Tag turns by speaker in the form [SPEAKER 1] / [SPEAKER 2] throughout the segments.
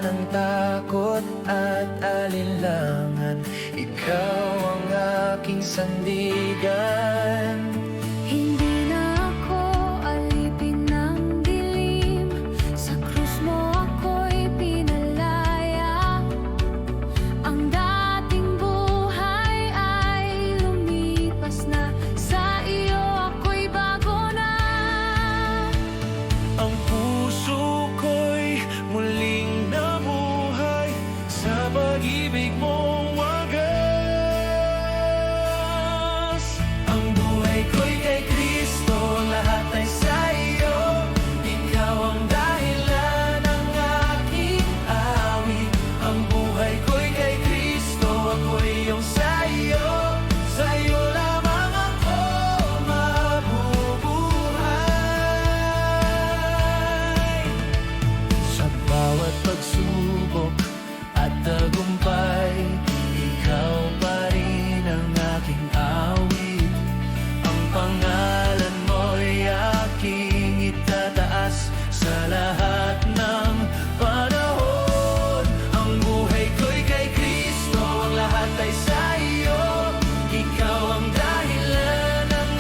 [SPEAKER 1] ng takot at alinlangan. Ikaw ang aking sandigan.
[SPEAKER 2] Hindi na ako alipin ng dilim, sa krus mo ako'y pinalaya. Ang dating buhay ay lumipas na, sa iyo ako'y bago na.
[SPEAKER 1] Ang puso ko'y muling nabuhay sa pag-ibig mong wagas. Ang buhay ko'y kay Kristo, lahat ay sa iyo. Ikaw ang dahilan ng aking awit. Ang buhay ko'y kay Kristo, ako'y iyong sa iyo. Sa iyo lamang ako mabubuhay. Sa bawat pagsubok at tagumpay, ikaw pa rin ang aking awit. Ang pangalan mo'y aking itataas sa lahat ng panahon. Ang buhay ko'y kay Kristo, ang lahat ay sa iyo. Ikaw ang dahilan ng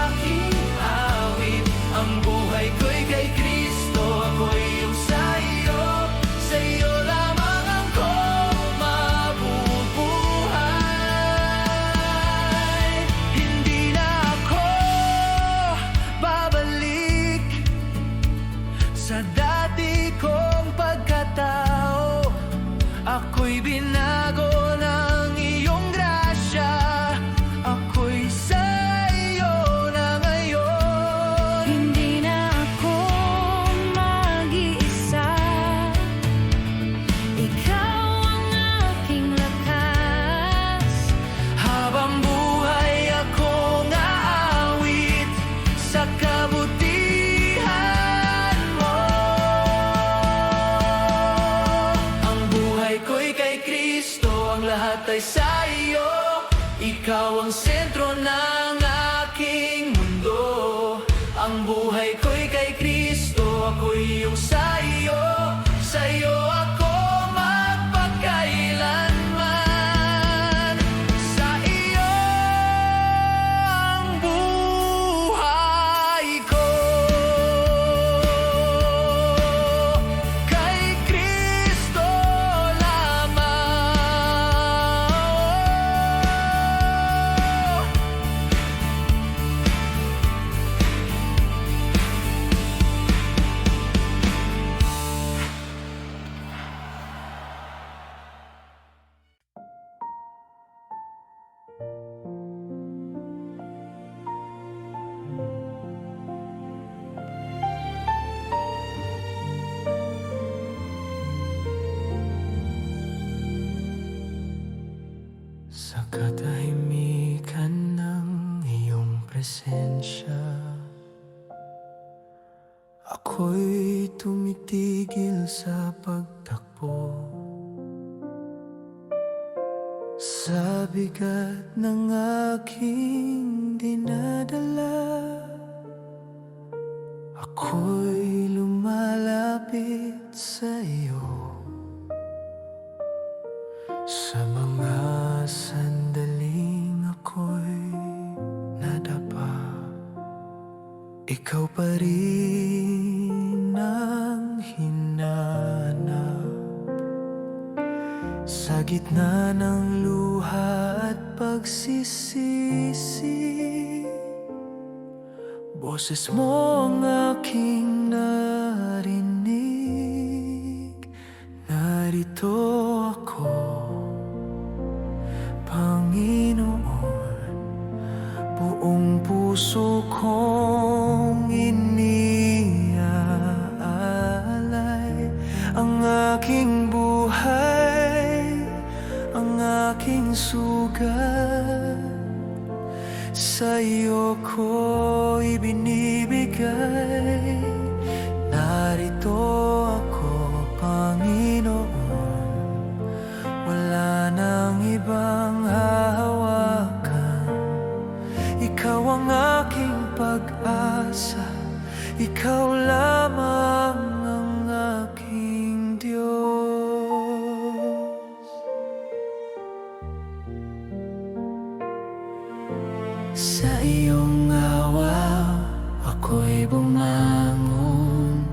[SPEAKER 1] aking awit. Ang buhay ko'y kay Kristo, ako'y iyong sa iyo. Sa iyo lamang ako mabubuhay. Hindi na ako babalik sa dati kong pagkatao. Ako'y binago ng iyong grasya. Ako'y sa iyo na ngayon.
[SPEAKER 2] Hindi na ako mag-iisa, ikaw ang aking lakas.
[SPEAKER 1] Habang buhay akong aawit sa kabutihan mo. Ang buhay ko'y kay Kristo, ang lahat ay sa iyo. Ikaw ang sentro ng aking mundo. Ang buhay ko'y kay Kristo, ako'y iyong sa iyo. Sa iyo ako magpakailanman. Sa iyo ang buhay ko. Kay Kristo lamang. Sa katahimikan ng iyong presensya, ako'y tumitigil sa pagtakbo. Sa bigat ng aking dinadala, ako'y lumalapit sa iyo. Sa mga sandaling ako'y nadapa, ikaw pa rin ang hinanap. Sa gitna ng luha at pagsisisi, boses mo ang aking narinig. Narito ako, Panginoon, buong puso kong iniaalay ang aking buhay, ang aking sugat. Sa iyo ko ibinibigay. Narito ako, Panginoon, wala nang ibang hahawakan. Ikaw ang aking pag-asa, ikaw lamang ang aking Diyos. Sa iyong awa ako'y bumangon,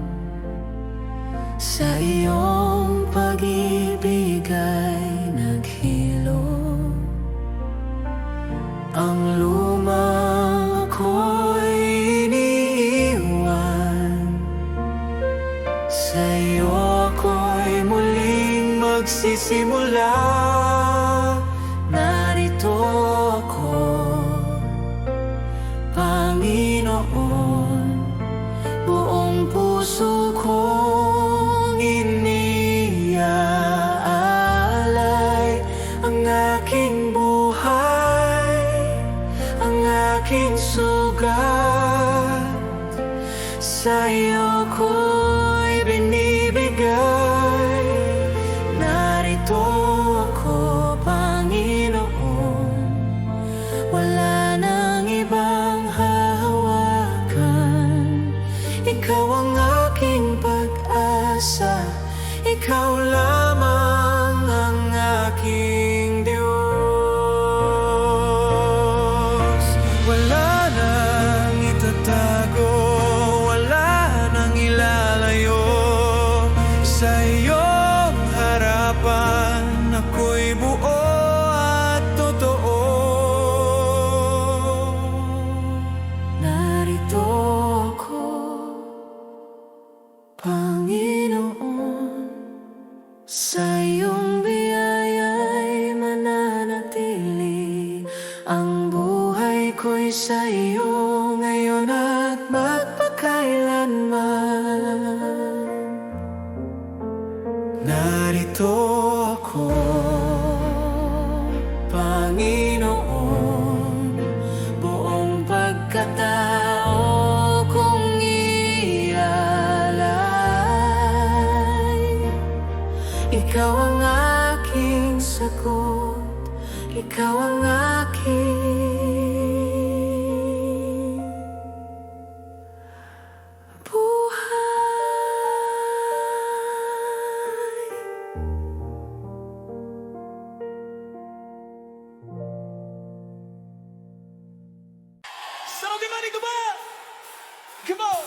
[SPEAKER 1] sa iyong pag-ibig ay naghilo. Ang lumang ako'y iniiwan, sa iyo ako'y muling magsisimula. Narito ako, Panginoon, buong puso kong iniaalay ang aking buhay, ang aking sugat. Sa iyo ko'y binibigay. Narito ako, Panginoon, wala nang ibang hahawakan. Ikaw ang aking pag-asa, ikaw lamang ang aking Diyos. Wala nang itatago, wala nang ilalayo. Sa iyong harapan ako'y buo at totoo. Narito ako, Panginoon, sa iyong biyaya'y mananatili. Ang buhay ko'y sa iyo ngayon at magpakailanman. Narito ako, Panginoon, buong pagkatao kong ialay. Ikaw ang aking sagot, ikaw ang aking buhay.
[SPEAKER 3] Sound the money, come on! Come on!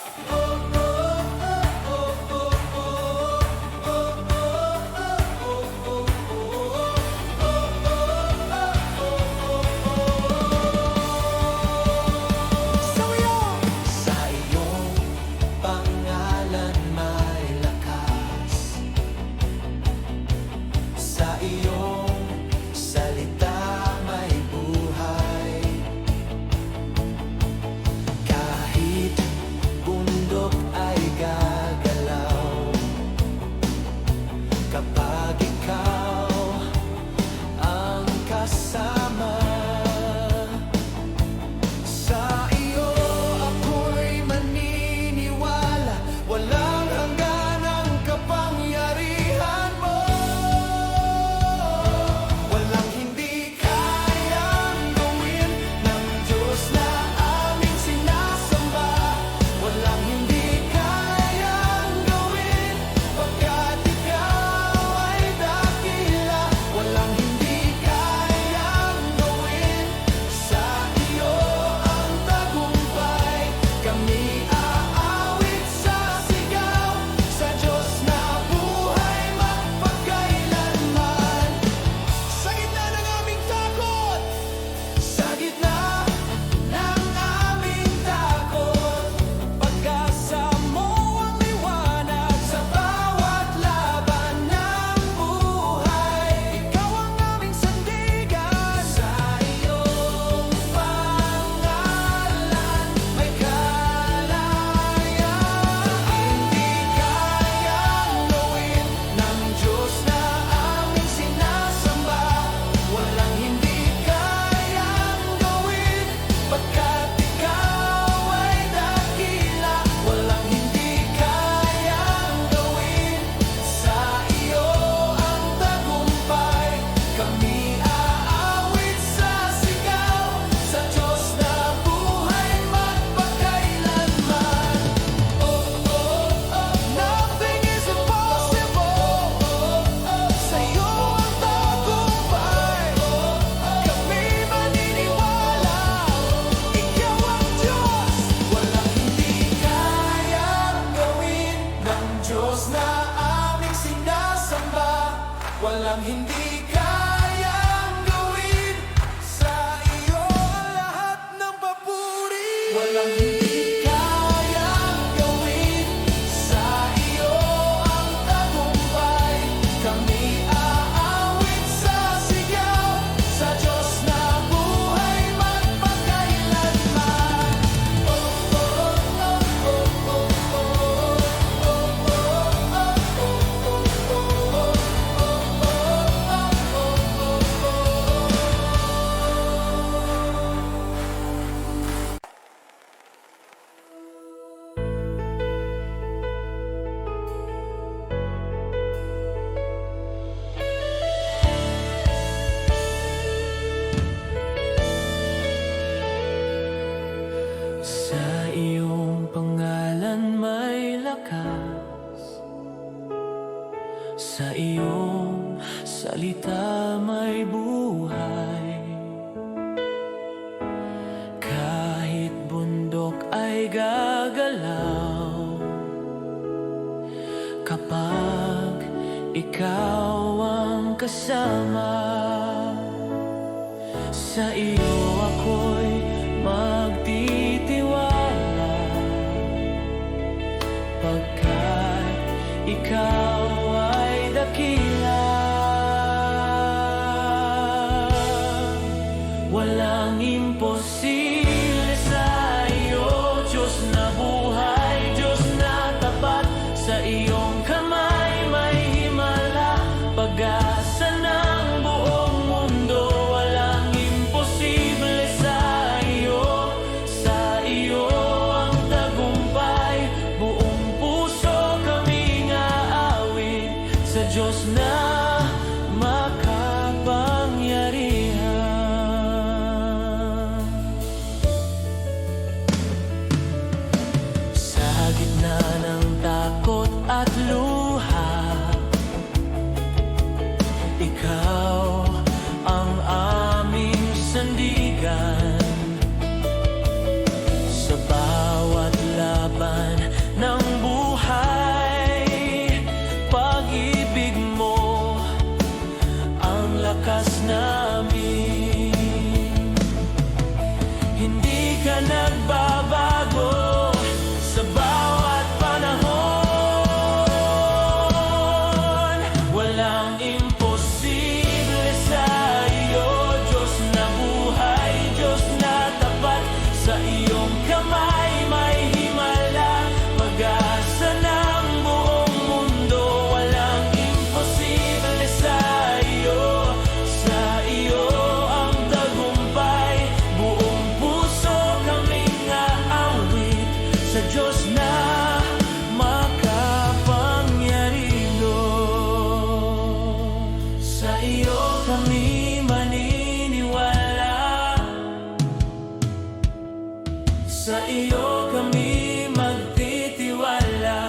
[SPEAKER 1] Walang hindi kayang gawin. Sa iyo lahat ng papuri. Walang hindi kayang gawin. Sa iyo ang tagumpay. Kami aawit sa sigaw. Sa Diyos na buhay magpakailanman. Oh, oh, oh, oh, oh, oh, Sa iyong pangalan may lakas. Sa iyong salita may buhay. Kahit bundok ay gagalaw kapag ikaw ang kasama. Sa iyo ako'y magtitiwala, pagkat ikaw ay dakila. Walang imposible sa iyo, Diyos na buhay, Diyos na tapat. Sa iyong kamay may himala, pag-asa ng buong mundo. Walang imposible sa iyo, sa iyo ang tagumpay. Buong puso kaming aawit sa Diyos na makapangyarihan. Sa gitna ng takot at luha, ikaw ang aming sandigan. Sa bawat laban ng buhay, pag-ibig mo ang lakas namin. Hindi ka nagbabago sa bawat panahon. Walang imposible sa iyo, Diyos na buhay, Diyos na tapat. Sa iyong kamay may himala, pag-asa ng buong mundo. Walang imposible sa iyo, sa iyo ang tagumpay. Buong puso kaming aawit sa Diyos na makapangyarihan. Sa iyo kami maniniwala, sa iyo kami magtitiwala.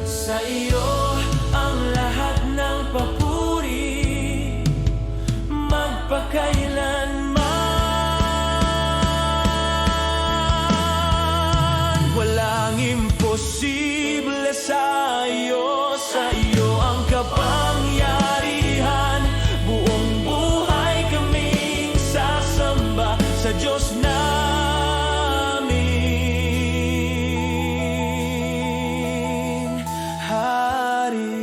[SPEAKER 1] Sa iyo ang lahat ng papuri, magpakailanman. Walang imposible sa iyo, sa iyo ang kapangyarihan. Buong buhay kaming sasamba sa Diyos naming Hari.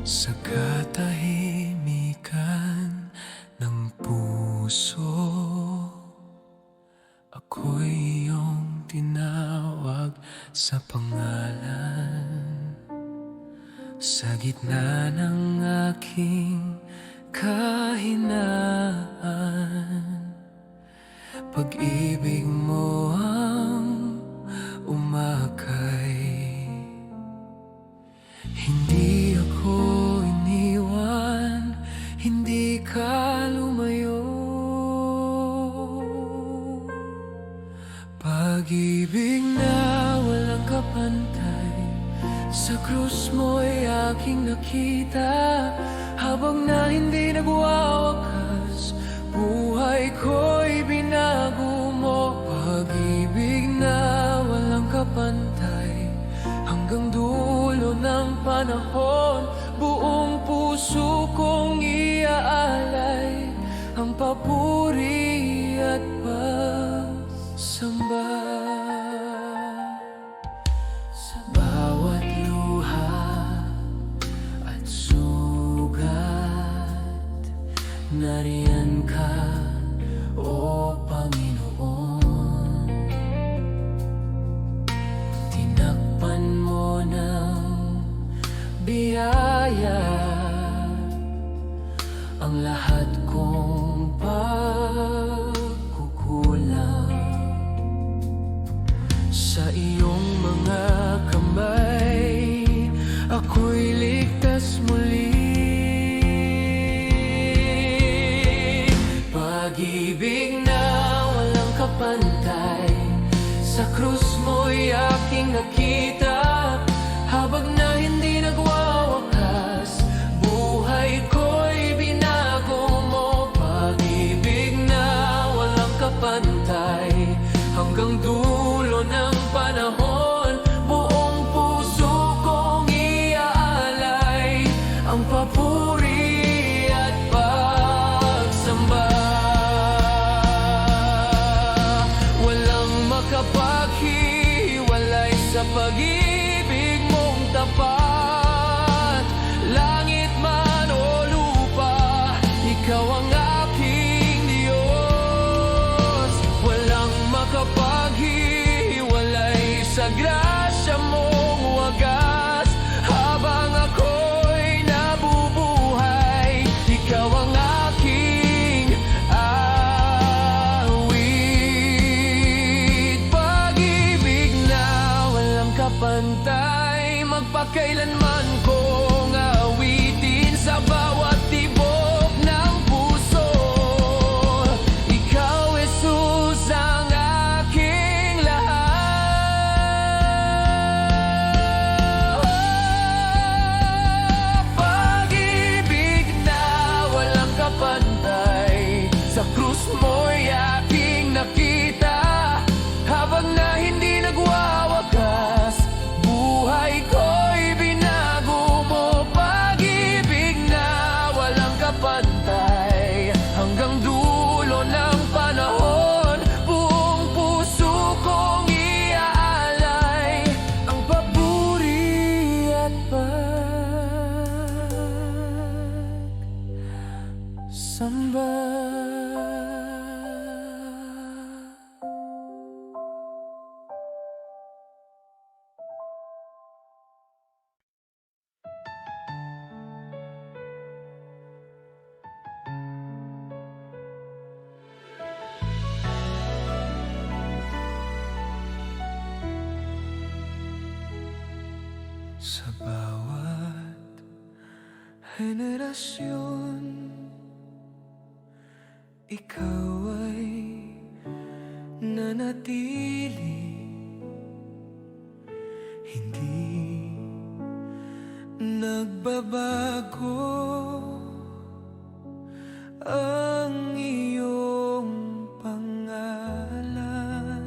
[SPEAKER 1] Sa katahimikan ng puso, ako'y iyong tinawag sa pangalan. Sa gitna ng aking kahinaan, pag-ibig mo ang umakay. Hindi ako aking nakita. Habang na hindi nagwawakas, buhay ko'y binago mo. Pag-ibig na walang kapantay, hanggang dulo ng panahon. Buong puso kong iaalay ang papuri at pagsamba. Sa bawat luha at sugat, nariyan ka, O Panginoon. Tinakpan mo ng biyaya ang lahat kong pagkukulang. Sa iyong mga kamay, ako'y ligtas muli. Pag-ibig na walang kapantay, sa krus mo'y aking nakita. Habang na hindi nagwawakas, buhay ko'y binago mo. Pag-ibig na walang kapantay, hanggang dulo ng panahon. Buong puso kong iaalay ang papuri at pagsamba. Walang makapaghiwalay sa pag-ibig mong tapat. Langit man o lupa, ikaw ang aking Diyos. Walang makapaghiwalay sa grasya mong wagas. Habang ako'y nabubuhay, ikaw ang aking awit. Pag-ibig na walang kapantay, magpakailanman kong awitin sa bawat tibok ng puso. Ikaw, Jesus, ang aking lahat. Pag-ibig na walang kapantay, sa krus mo'y aking nakita. Habang na hindi nagwawakas, buhay ko'y binago mo. Pag-ibig na walang kapantay, hanggang dulo ng panahon. Buong puso kong iaalay ang papuri at pagsamba. Sa bawat henerasyon, ikaw ay nanatili. Hindi nagbabago ang iyong pangalan.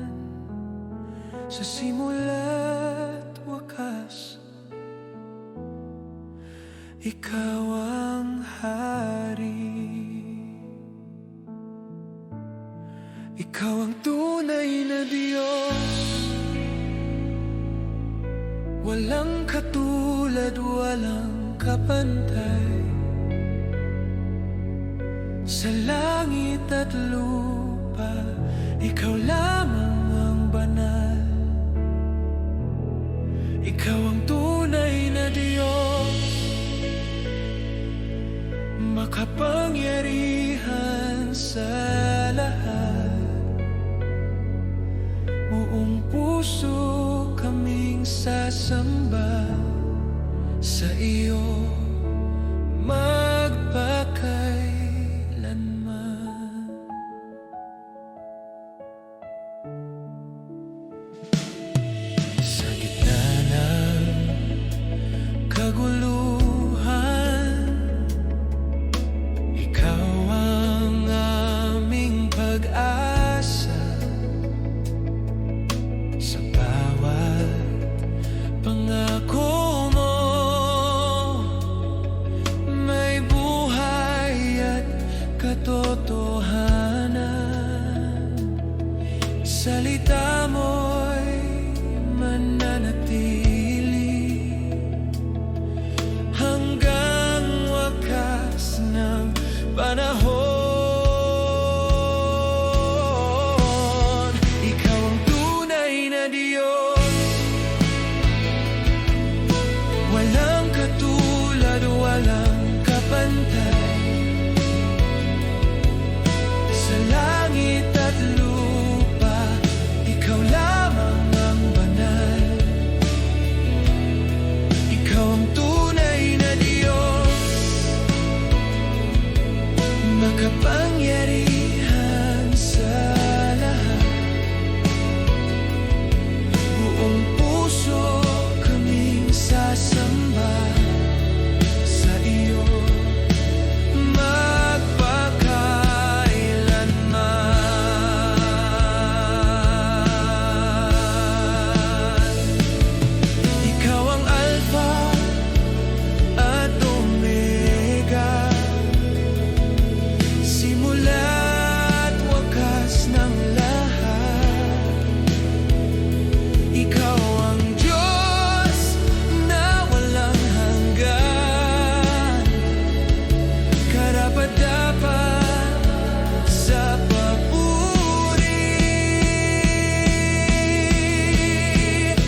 [SPEAKER 1] Sa simula't wakas, ikaw ang hari. Ikaw ang tunay na Diyos, walang katulad, walang kapantay. Sa langit at lupa, ikaw lamang ang banal. Ikaw ang tunay na Diyos, makapangyarihan sa lahat. Buong puso kaming sasamba sa iyo magpakailanman. Sa gitna ng kaguluhan, panahon. Ikaw ang tunay na Diyos, walang katulad, walang kapantay. Sa langit at lupa, ikaw lamang ang banal. Ikaw ang tunay na Diyos, makapangyarihan sa lahat. Buong puso kaming sasamba sa iyo magpakailanman. Ikaw ang Alpha at Omega, simula't wakas ng lahat. Ikaw ang Diyos na walang hanggan, karapat-dapat sa papuri.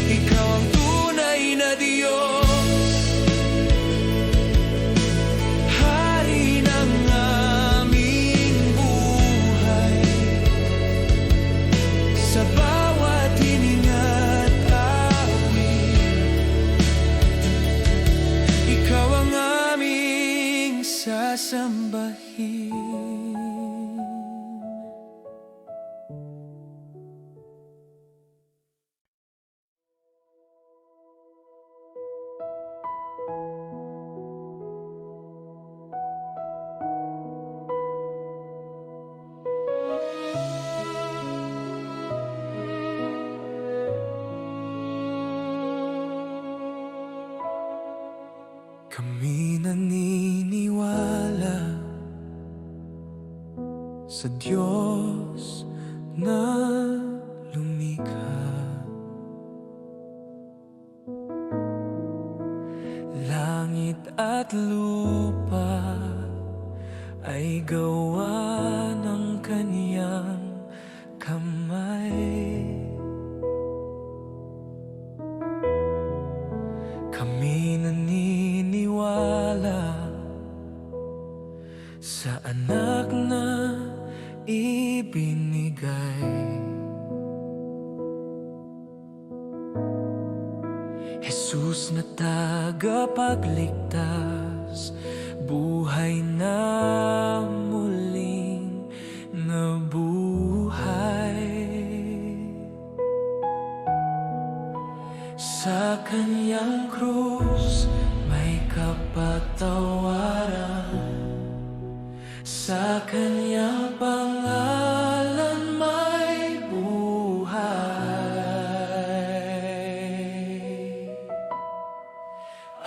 [SPEAKER 1] Ikaw ang tunay na Diyos, Hari ng aming buhay. Sa bawat hininga't awit, ikaw ang aming sasambahin. Kami naniniwala sa Diyos na lumikha. Langit at lupa ay gawa ng Kaniyang kamay. Kami naniniwala sa anak na ibinigay. Jesus na tagapagligtas, buhay na muling nabuhay. Sa Kaniyang krus may kapatawaran, sa Kaniyang pangalan may buhay.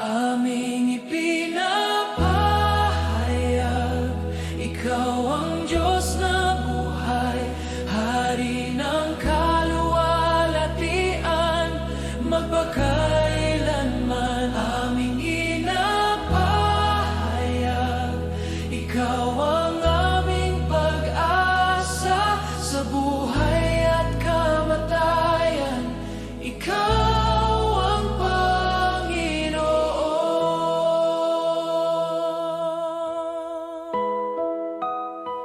[SPEAKER 1] Aming ipinapahayag, ikaw ang Diyos na buhay, Hari ng kaluwalhatian, magpakailanman. Aming inapahayag, ikaw ang aming pag-asa sa buhay at kamatayan. Ikaw ang Panginoon.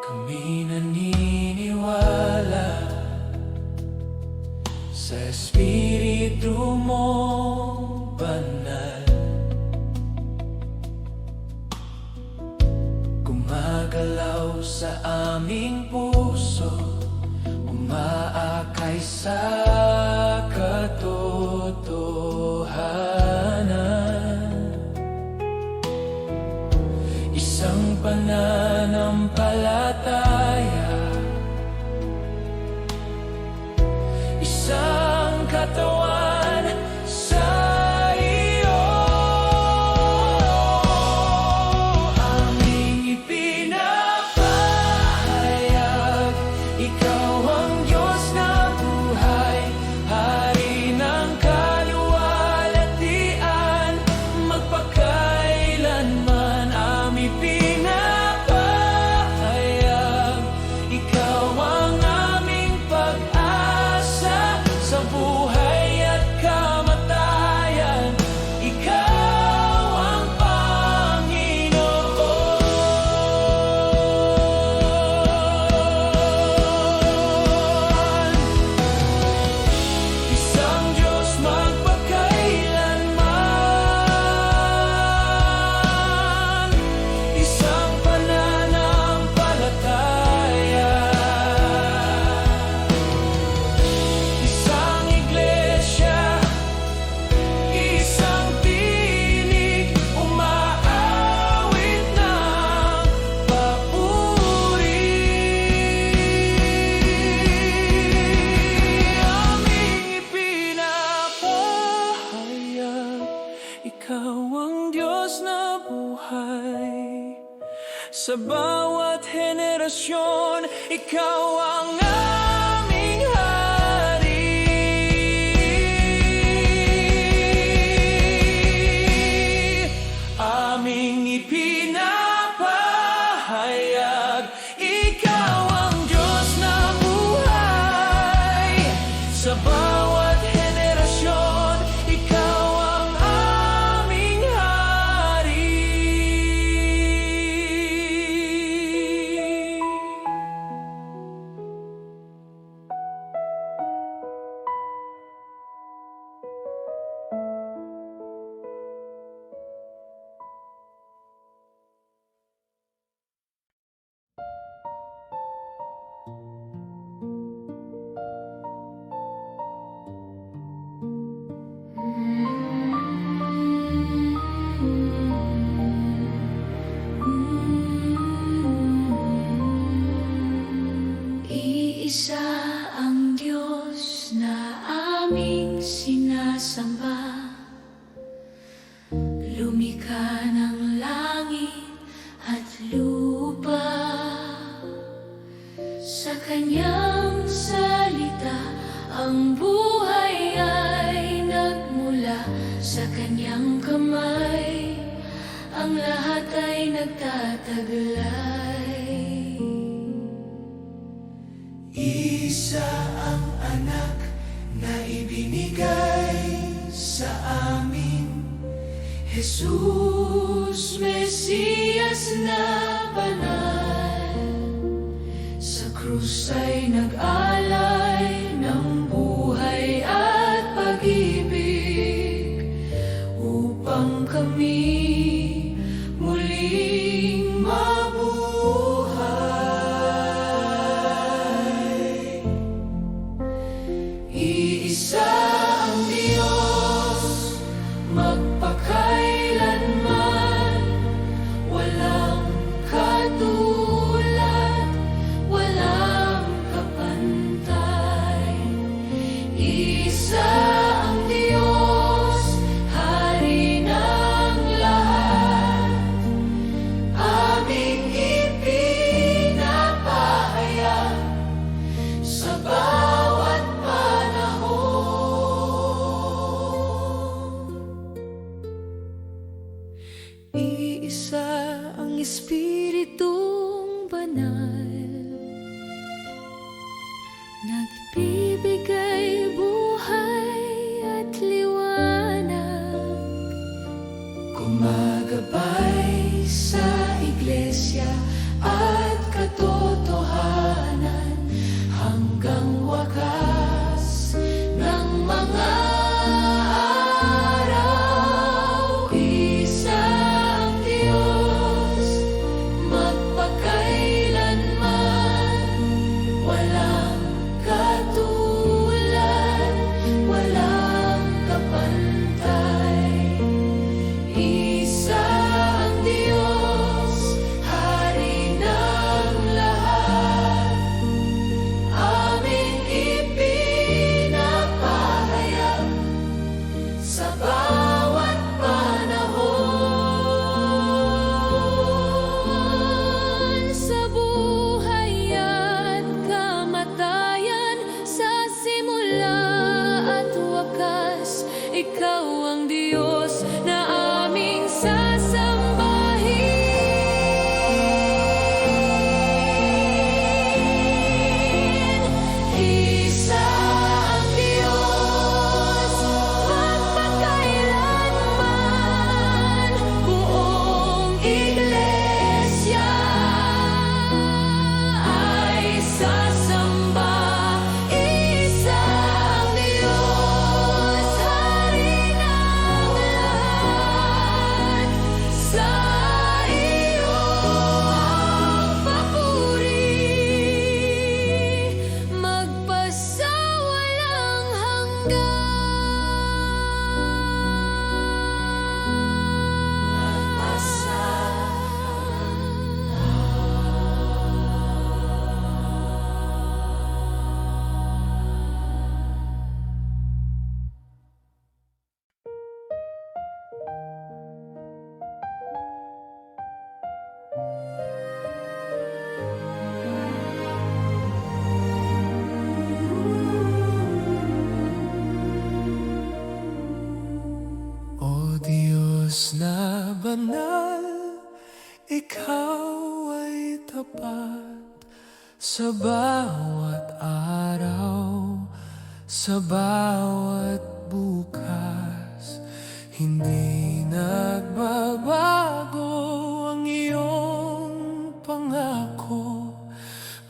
[SPEAKER 1] Kami naniniwala sa Espiritu mong banal, gumagalaw sa aming puso, umaakay sa katotohanan. Isang pananampalataya, isang katawan sa iyo. Aming ipinapahayag, ikaw ang Diyos na buhay, Hari ng kaluwalhatian, magpakailanman. Aming pinapahayag, Diyos na buhay. Sa bawat henerasyon, ikaw ang aming hari. Aming ipinapahayag, ikaw ang Diyos na buhay. Sa bawat henerasyon, ikaw ang aming hari.
[SPEAKER 2] Iisa ang Diyos na aming sinasamba, lumikha ng langit at lupa. Sa kanyang salita ang buhay ay nagmula, sa kanyang kamay ang lahat ay nagtataglay.
[SPEAKER 1] Isa ang anak na ibinigay sa amin,
[SPEAKER 2] Jesus, Mesiyas na banal, sa krus ay nag-alay ng buhay at pag-ibig, upang kami muling mabuhay. Iisa ang Diyos, magpakailanman, walang katulad, walang kapantay. Iisa ang Diyos, Hari ng lahat, aming ipinapahayag sa bawat
[SPEAKER 1] iisa ang Espiritong Banal,
[SPEAKER 2] nagbibigay buhay at liwanag,
[SPEAKER 1] gumagabay sa iglesia
[SPEAKER 2] at katotohanan hanggang wakas ng mga araw. Isa ang Diyos, magpakailanman, walang katulad, walang kapantay. Isa ang Diyos, Hari
[SPEAKER 1] mahal, ikaw ay tapat sa bawat araw, sa bawat bukas. Hindi nagbabago ang iyong pangako.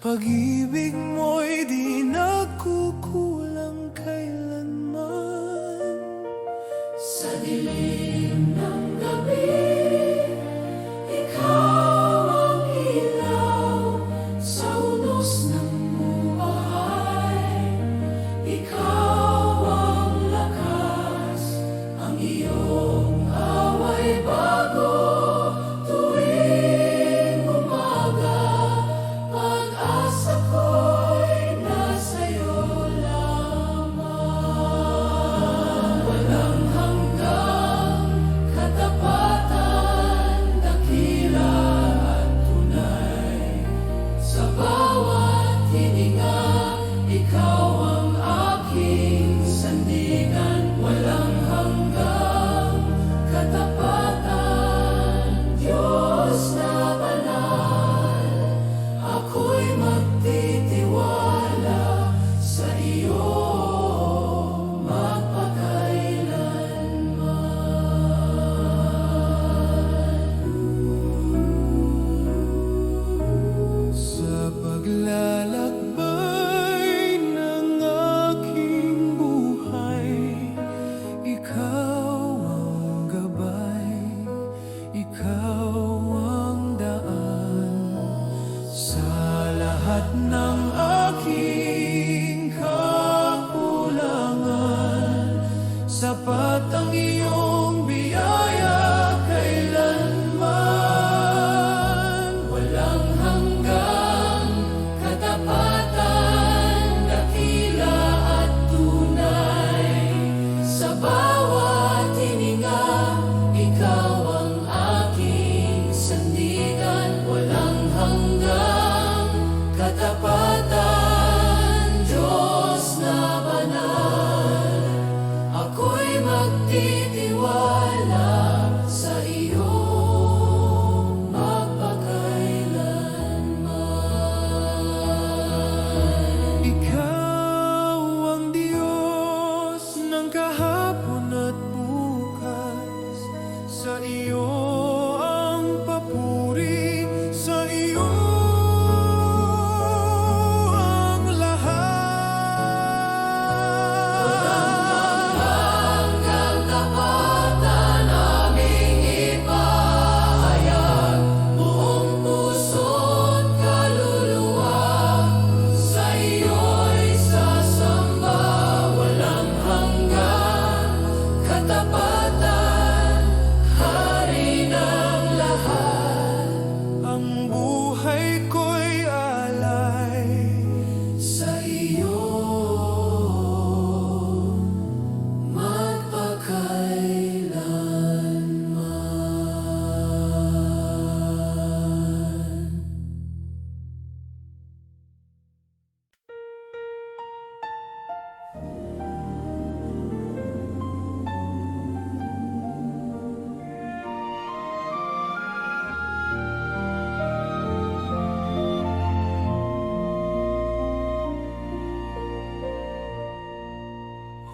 [SPEAKER 1] Pag-ibig mo'y di nagkukulang kailanman.
[SPEAKER 2] Sa dilim ng gabi, ikaw ang ilaw. Sa unos ng buhay, ikaw ang lakas. Ang iyong away bago tuwing umaga. Pag-asa ko'y nasa'yo lamang. Walang hanggang katapatan, dakila at tunay. Sa bawat hininga, ikaw ang aking sandigan. Walang hanggang katapatan, Diyos na banal. Ako'y magtitiwala sa iyo
[SPEAKER 1] Sa paglalakbay ng aking buhay, ikaw ang gabay, ikaw ang daan. Sa lahat ng aking kakulangan, sapat ang iyong biyaya kailanman.
[SPEAKER 2] walang hanggang katapatan, dakila at tunay. Sa bawat hininga, ikaw ang aking sandigan. Walang hanggang katapatan, Diyos na banal. Ako'y magtitiwala sa iyo magpakailanman.
[SPEAKER 1] Ikaw ang Diyos ng kahapon at bukas. Sa iyo ang papuri, sa iyo ang lahat.
[SPEAKER 2] Hanggang tapatan aming ipahayag, buong puso't kaluluwa. Sa iyo'y sasamba, walang hanggang katapatan, hari ng lahat.
[SPEAKER 1] Ang buhay ko'y alay
[SPEAKER 2] Sa iyo magpakailanman.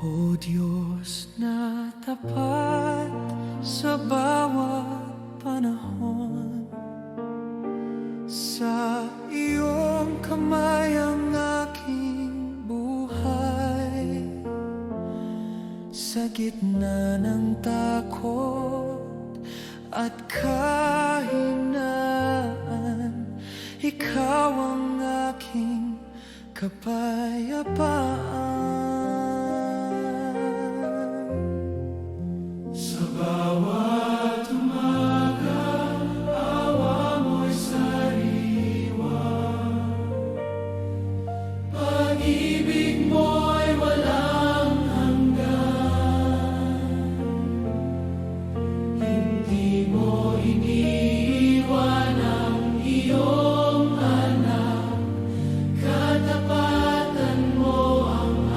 [SPEAKER 1] O Diyos na tapat sa bawat panahon, sa iyong kamay ang aking buhay. Sa gitna ng takot at kahinaan, ikaw ang aking kapayapaan. Sa bawat umaga, awa mo'y sariwa. Pag-ibig mo'y walang hanggan. Hindi mo iniiwan ang iyong anak. Katapatan mo ang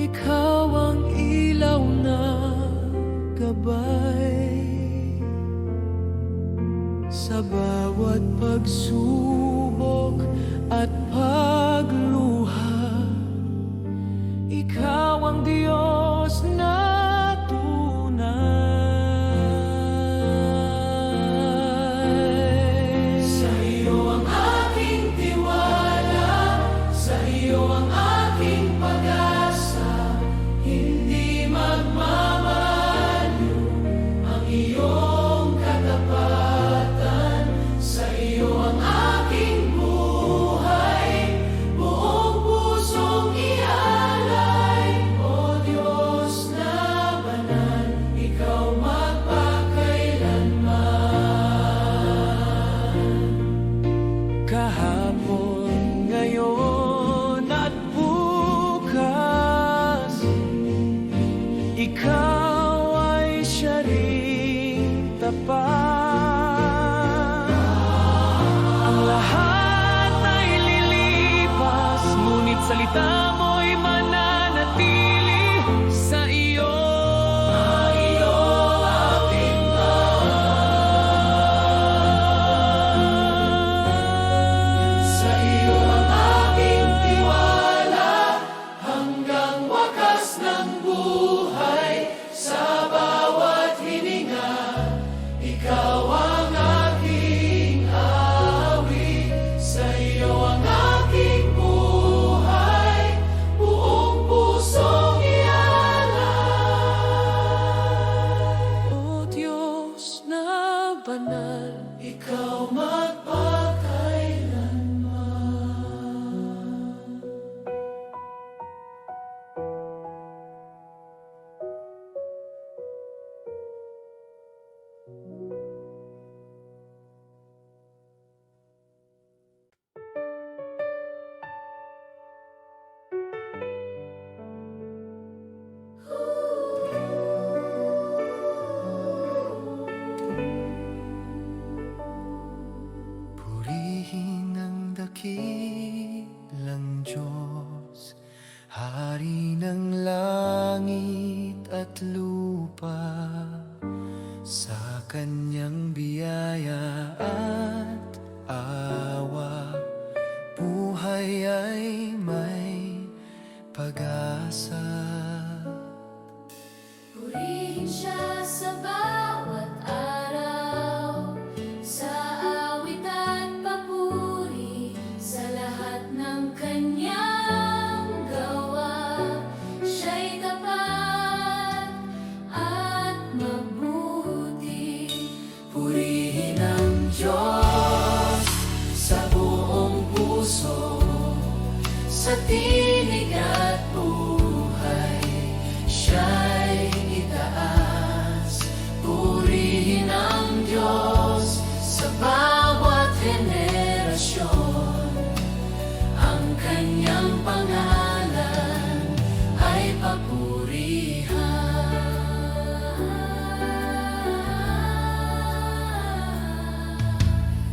[SPEAKER 1] ikaw ang ilaw na gabay sa bawat pagsubok at pagluha. Ikaw ang Diyos na tunay. Sa iyo ang aking tiwala, sa iyo ang aking pag-asa. Hindi magmamaliw ang iyong katapatan. Sa iyo ang aking buhay, buong pusong ialay. O Diyos na banal, ikaw magpakailanman. Kahapon, ngayon at bukas, ikaw ay siya ring tapat. Ang lahat ay lilipas, ngunit salita mo'y mananatili. Sa iyo, aking sa iyo ang aking tiwala, hanggang wakas ng buhay. Sa bawat hininga, ikaw ang aking awit. Sa iyo ang aking buhay, buong pusong ialay. O Diyos na banal, ikaw magpakailanman. Purihin ang dakilang Diyos, Hari ng langit at lupa. Sa kanyang biyaya at awa, buhay ay may pag-asa.
[SPEAKER 2] Purihin siya sa bawat araw, sa awit at papuri, sa lahat ng kanyang gawa. Siya'y tapat at mabuti.
[SPEAKER 1] Purihin ang Diyos sa buong puso, sa tinig at buhay, siya'y itaas. Purihin ang Diyos sa bawat henerasyon, ang kanyang pangalan ay papurihan.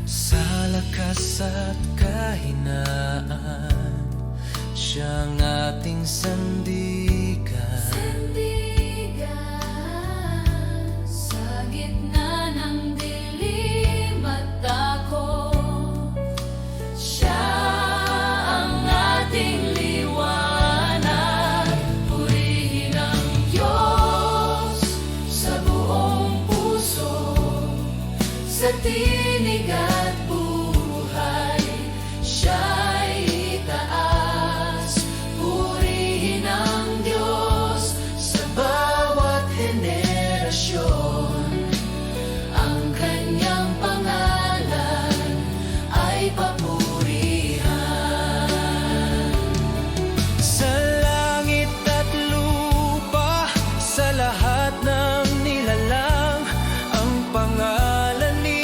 [SPEAKER 1] Sa lakas at kahinaan, siyang ating sandigan.
[SPEAKER 2] Sa gitna ng dilim at takot, siya ang ating liwanag. Purihin ang Diyos sa buong puso, sa tinig at buhay, siya'y itaas. Purihin ang Diyos sa bawat henerasyon, ang kanyang pangalan ay papurihan.
[SPEAKER 1] Sa langit at lupa, sa lahat ng nilalang, ang pangalan ni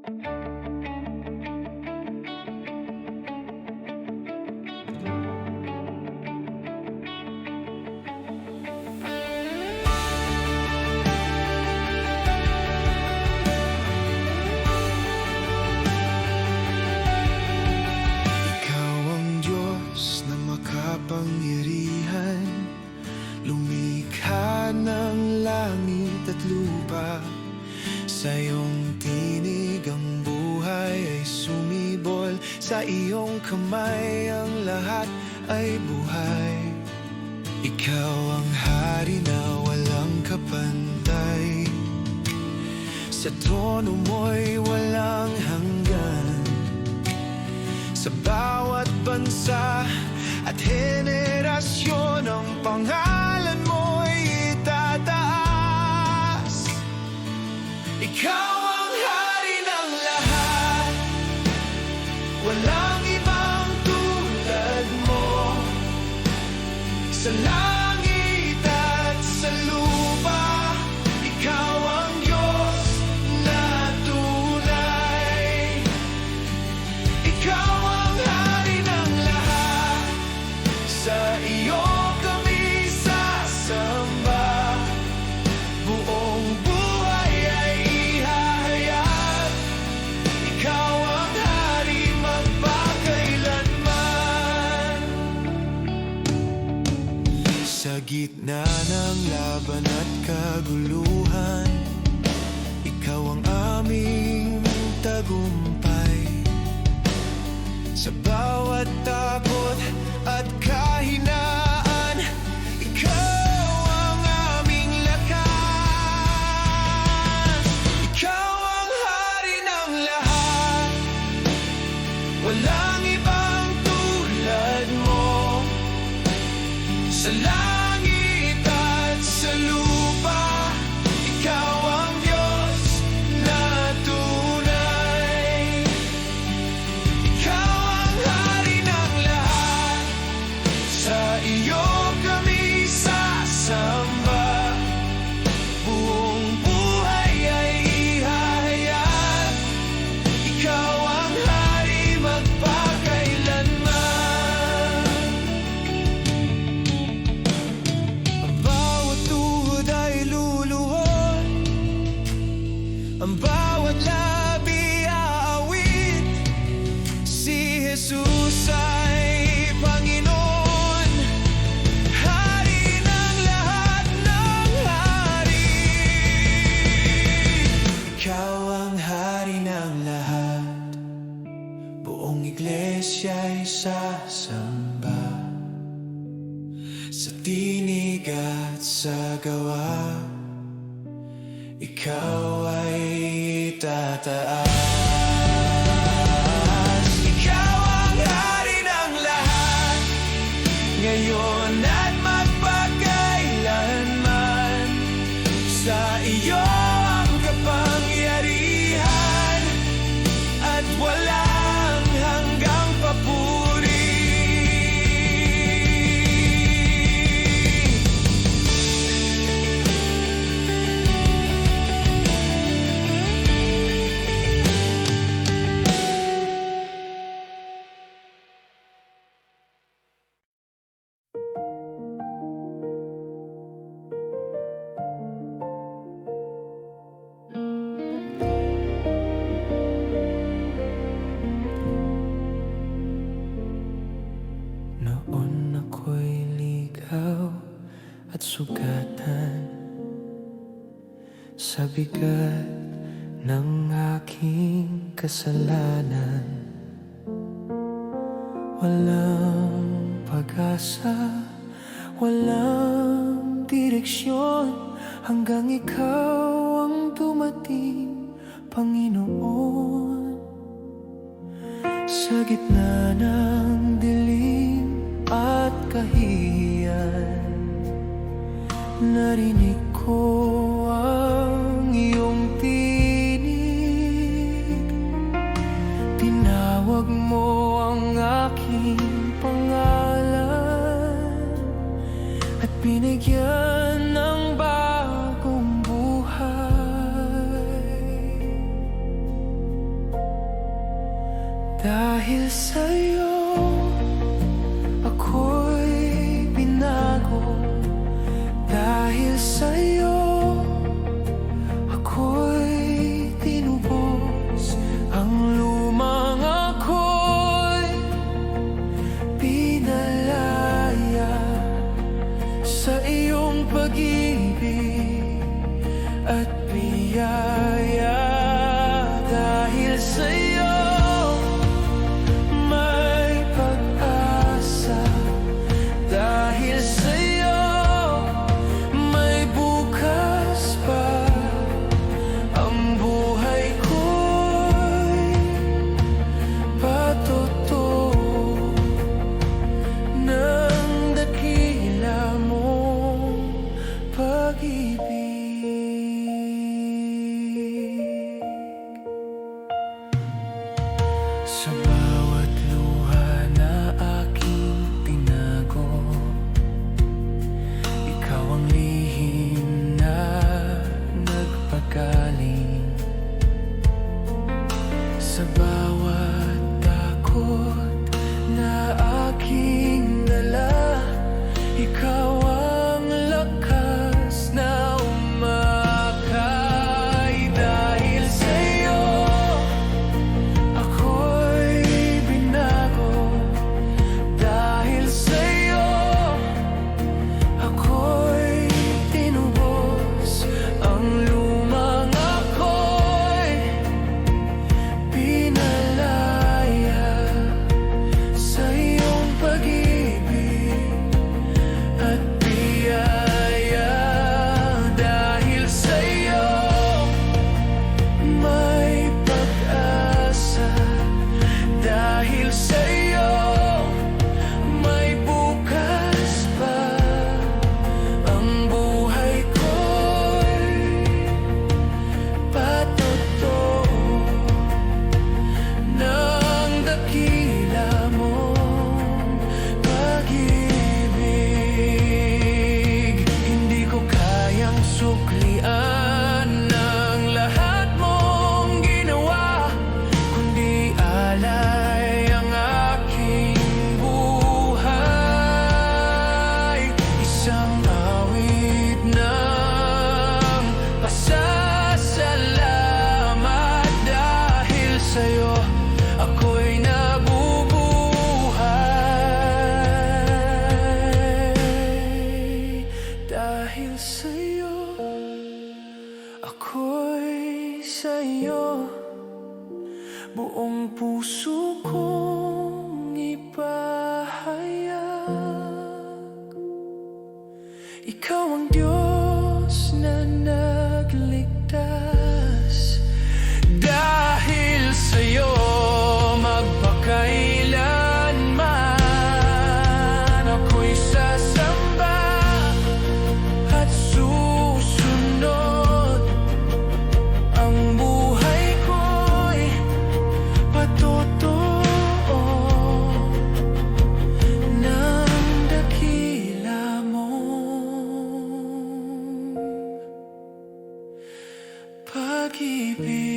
[SPEAKER 4] Ikaw ang Diyos na makapangyarihan, lumikha ng langit at lupa. Sa iyong tinig ang buhay ay sumibol, sa iyong kamay ang lahat ay buhay. Ikaw ang hari na walang kapantay, sa trono mo'y walang hanggan. Sa bawat bansa at henerasyon ang pangalan mo'y itataas. Ikaw ang hari ng lahat, walang ibang tulad mo. Sa langit at sa lupa, ikaw ang Diyos na tunay. Ikaw ang hari ng lahat, sa iyo kami sasamba. Buong buhay ay ihahayag, ikaw ang hari magpakailanman. Sa gitna ng laban at kaguluhan, ikaw ang aming tagumpay. Sa bawat takot at kahinaan, ikaw ang aming lakas. Ikaw ang hari ng lahat, walang ibang tulad mo. Sa langit at sa lupa, ikaw ang Diyos na tunay. Ikaw ang hari ng lahat, sa iyo kami sasamba. Buong buhay ay ihahayag, ikaw ang hari magpakailanman. Ang bawat tuhod ay luluhod, ang bawat labi aawit. Si Jesus ay Panginoon, hari ng lahat ng hari. Ikaw ang hari ng lahat, buong iglesia ay sasamba. Sa tinig at sa gawa, ikaw ay tataas. Ikaw ang hari ng lahat, ngayon at magpakailanman. Sa iyo ang kapangyarihan at walang hanggang papuri. Noon ako'y ligaw at sugatan, sa bigat ng aking kasalanan. Walang pag-asa, walang direksyon, hanggang ikaw ang dumating, Panginoon. Sa gitna ng dilim at kahihiyan, narinig ko ang iyong tinig. Tinawag mo ang aking pangalan at binigyan ng bagong buhay.
[SPEAKER 1] Dahil sa'yo ako'y binago. Dahil sa'yo ako'y tinubos. Ang lumang ako'y pinalaya sa iyong pag-ibig at biyaya. Dahil sa'yo may pag-asa. Dahil sa'yo may bukas pa. Ang buhay ko'y patotoo ng dakila mong pag-ibig. Sa bawat luha na aking tinago, ikaw ang lihim na nagpagaling. Sa bawat takot na aking dala, ikaw ang lakas na umakay. Dahil sa'yo ako'y binago. Dahil sa'yo ako'y tinubos. Ang lumang ako'y pinalaya sa iyong pag-ibig at biyaya. Dahil sa'yo may pag-asa. Dahil sa'yo may bukas pa. Ang buhay ko'y patotoo ng dakila mong pag-ibig. Hindi ko kayang suklian ng lahat mong ginawa, kundi alay ang aking buhay. Isang awit ng pasasalamat. Dahil sa'yo ako'y nabubuhay. Dahil sa'yo ako'y sa'yo. Buong puso kong ipahayag. Ikaw ang Diyos na nagligtas. Dahil sa'yo magpakailanman ako'y sasamba at susunod. Ang buhay ko'y patotoo ng dakila mong pag-ibig.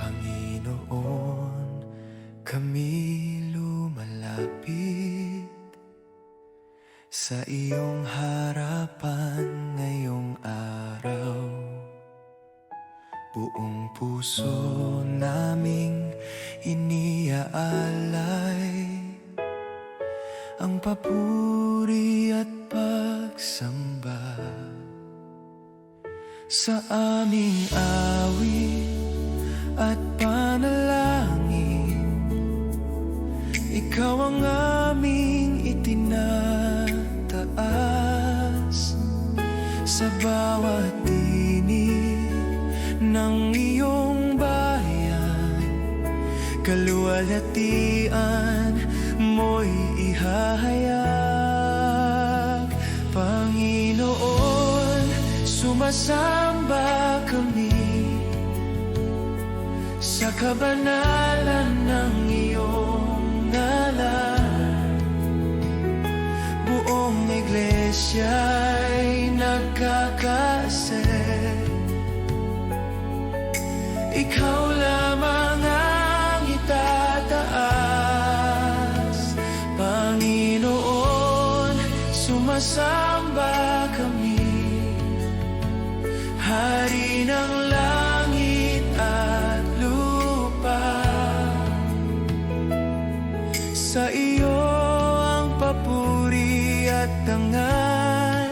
[SPEAKER 1] Panginoon, kami lumalapit sa iyong harapan ngayong araw. Buong puso naming iniaalay ang papuri at pagsamba sa aming awit at panalangin. Ikaw ang aming itinataas sa bawat tinig ng iyong bayan. Kaluwalhatian mo'y ihahayag. sumasamba kami sa kabanalan ng iyong ngalan. Buong iglesya'y nagkakaset, ikaw lamang ang itataas. Panginoon, sumasamba kami, Hari ng langit at lupa. Sa iyo ang papuri at dangal,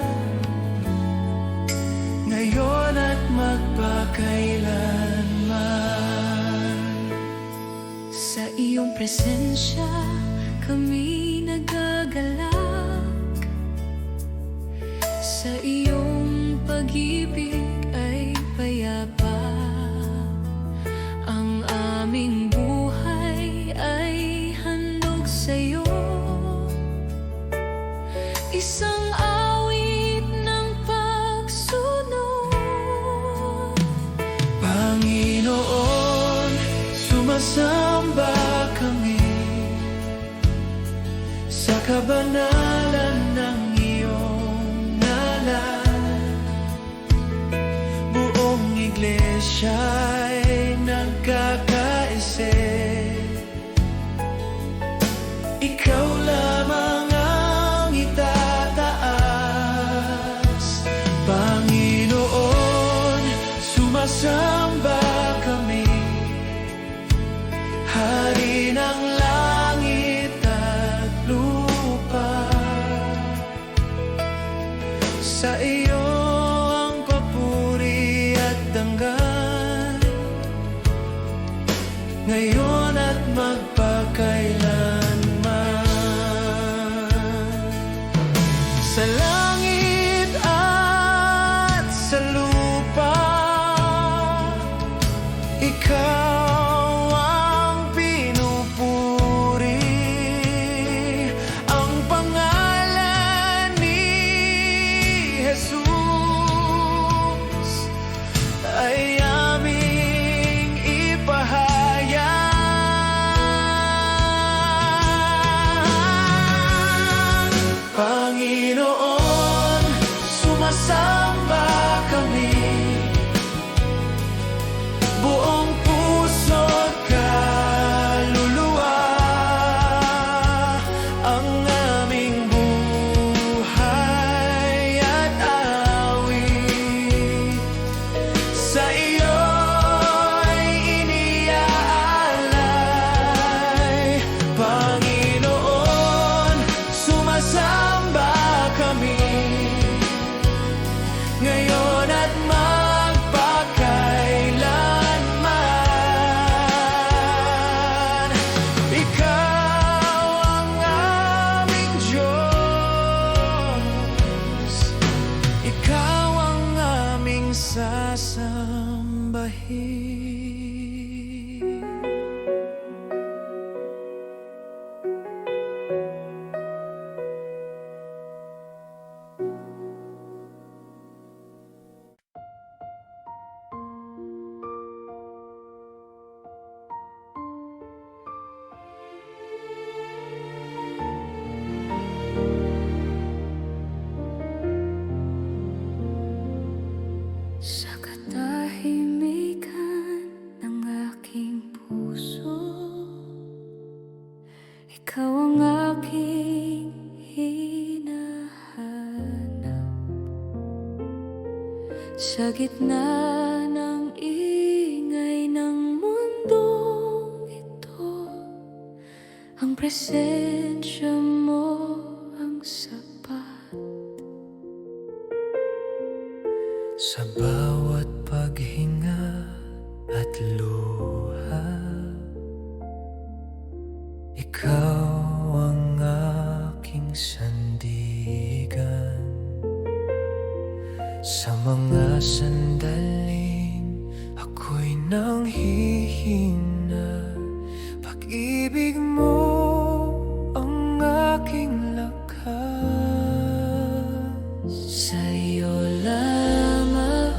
[SPEAKER 1] ngayon at magpakailanman.
[SPEAKER 2] Sa iyong presensya kami nagagalak, sa iyong pag-ibig ay payapa. Ang aming buhay ay handog sa iyo, isang awit ng pagsunod.
[SPEAKER 1] Panginoon, sumasamba kami sa kabanalan ng iyong ngalan. Buong iglesya'y nagkakaisip, ikaw lamang ang itataas. Panginoon, sumasamba kami, Hari ng langit at lupa. Sa iyo ang papuri at dangal, ngayon at magpakailanman. Sa langit at sa lupa, ikaw ang pinupuri. Ang pangalan ni Jesus ay aming ipahayag. Panginoon, sumasamba kami, buong puso't kaluluwa. Ang aming buhay at awit sa iyo'y iniaalay. Panginoon, sumasamba kami, ngayon at magpakailanman. Ikaw ang aming Diyos, ikaw ang aming sasambahin.
[SPEAKER 2] Sa katahimikan ng aking puso, ikaw ang aking hinahanap. Sa gitna ng ingay ng mundong ito, ang presensya mo ang sapat.
[SPEAKER 1] Sa bawat paghinga at luha, ikaw ang aking sandigan. Sa mga sandaling ako'y nanghihina, pag-ibig mo ang aking lakas.
[SPEAKER 2] Sa iyo lamang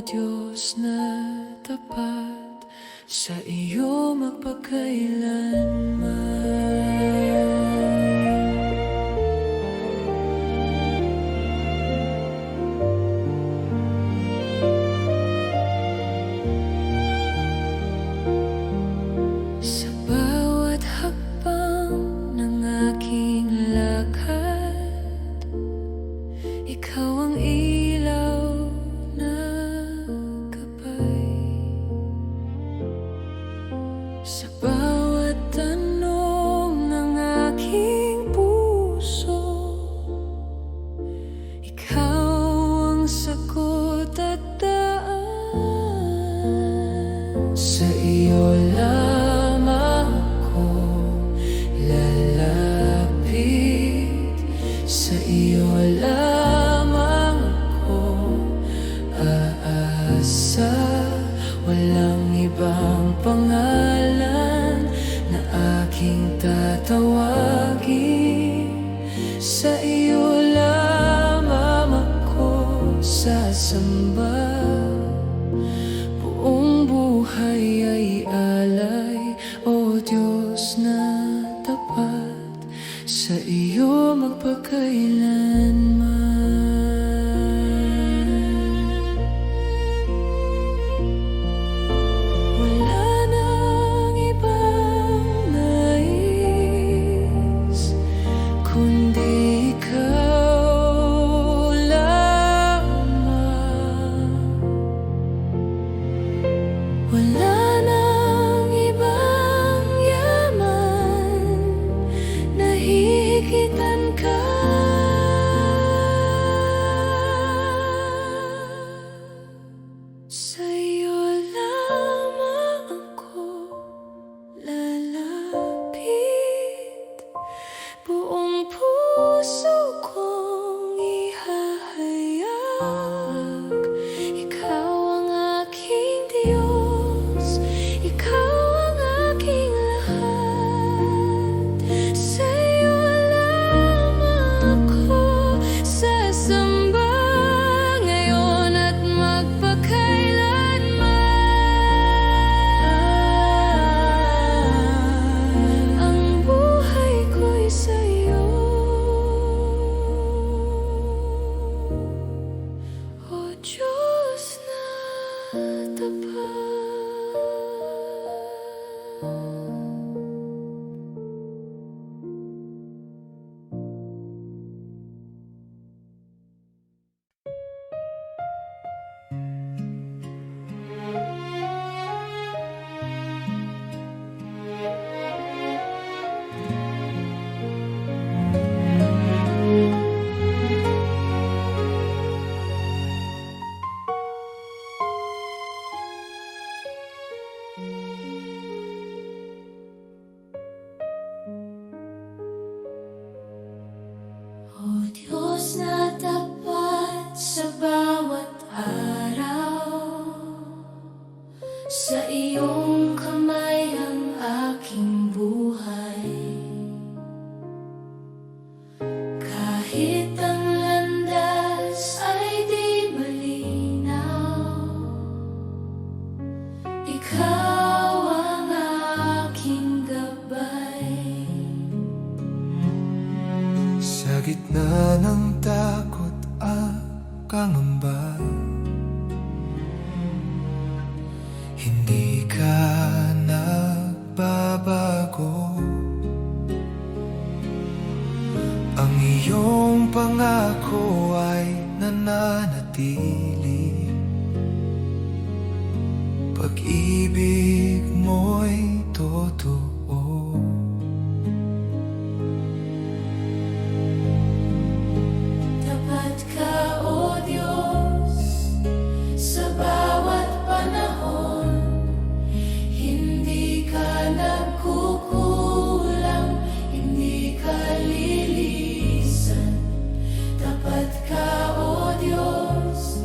[SPEAKER 2] Diyos na tapat, sa iyo magpakailanman. Sa bawat hakbang ng aking lakad, ikaw ang ilaw na gabay. Sa bawat tanong ng aking puso, ikaw ang sagot at daan. Sa iyo lamang ako lalapit, sa iyo lamang ako aasa. Walang ibang pangalan na aking tatawagin, sa iyo lamang ako sasamba. Buong buhay ay alay, o Diyos na tapat, sa iyo magpakailanman. Wala nang ibang nais, kundi ikaw lamang. Wala nang ibang yaman na hihigitan ka. Sa iyo lamang ako lalapit, buong puso kong ihahayag. Ikaw ang aking Diyos, ikaw ang aking lahat. Sa iyo lamang ako sasamba, ngayon at magpakailanman. Ang buhay ko'y sa iyo, o Diyos na tapat. O Diyos na tapat sa bawat araw, sa iyong kamay ang aking buhay. Kahit ang landas ay di malinaw, ikaw ang aking gabay.
[SPEAKER 4] Sa gitna ng takot at pangamba, hindi ka nagbabago. Ang iyong pangako ay nananatili, pag-ibig mo'y totoo.
[SPEAKER 2] Tapat ka, O Diyos, sa bawat panahon. Hindi ka nagkukulang, hindi ka lilisan. Tapat ka, O Diyos,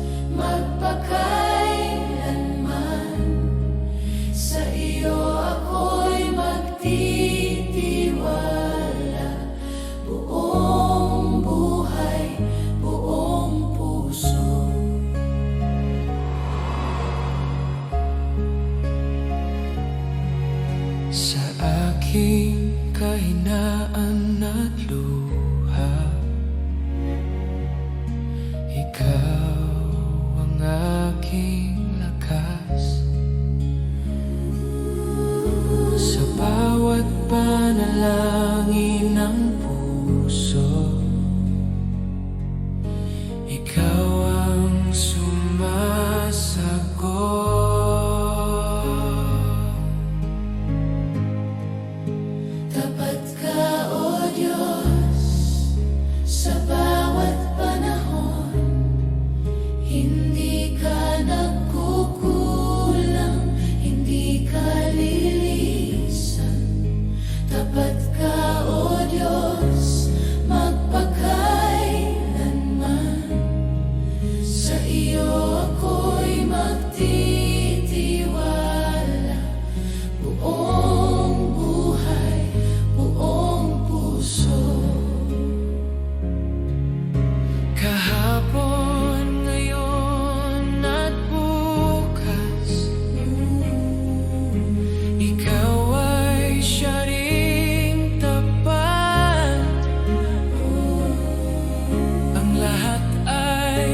[SPEAKER 1] at luha. Ikaw ang aking lakas. Sa bawat panalangin ng puso, ikaw ang sumasagot.
[SPEAKER 2] Tapat ka, O Diyos, sa bawat panahon. Hindi ka nagkukulang, hindi ka lilisan. Tapat ka, O Diyos, magpakailanman. Sa iyo ako'y magtitiwala. Buong buhay, buong puso.
[SPEAKER 1] Kahapon, ngayon at bukas, ikaw ay siya ring tapat. Ang lahat ay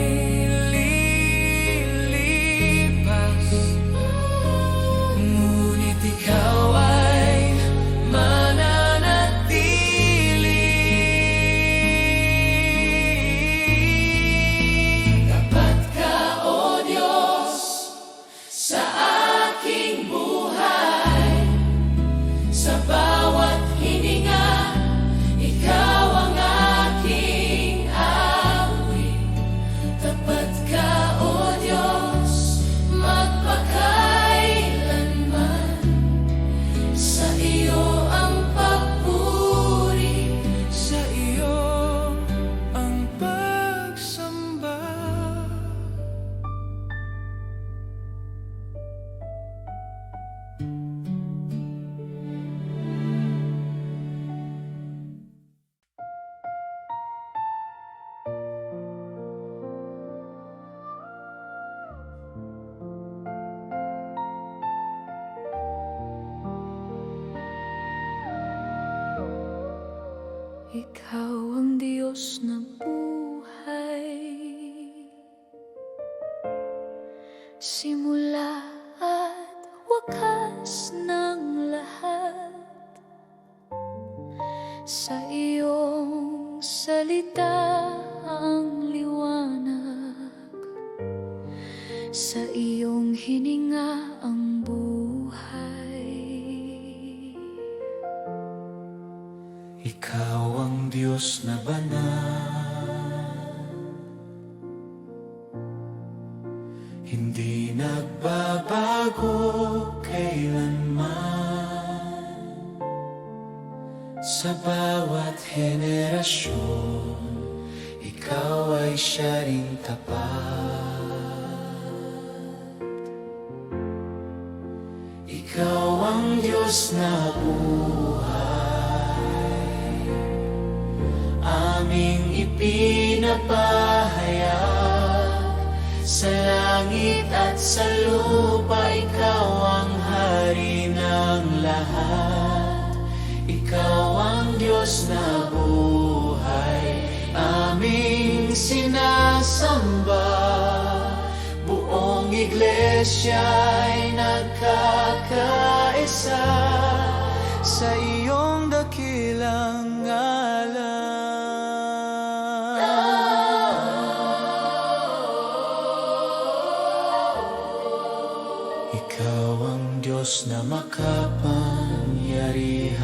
[SPEAKER 1] lilipas, ngunit ikaw ay mananatili.
[SPEAKER 2] Tapat ka, O Diyos, sa aking buhay. Sa bawat hininga, ikaw ang aking awit. Tapat ka, O Diyos, magpakailanman. Sa iyo ang papuri.
[SPEAKER 1] Sa iyo ang pagsamba.
[SPEAKER 2] Ikaw ang Diyos na buhay, simula at wakas ng lahat. Sa iyong salita ang liwanag, sa iyong hininga ang buhay.
[SPEAKER 1] Ikaw ang Diyos na banal, hindi nagbabago kailanman. Sa bawat henerasyon, ikaw ay siya ring tapat. Ikaw ang Diyos na buhay, aming ipinapahayag. Sa langit at sa lupa, ikaw ang hari ng lahat. Ikaw ang Diyos na buhay, aming sinasamba. Buong iglesia ay nagkakaisa sa iyong dakilang ngalan. Ikaw ang Diyos na makapangyarihan,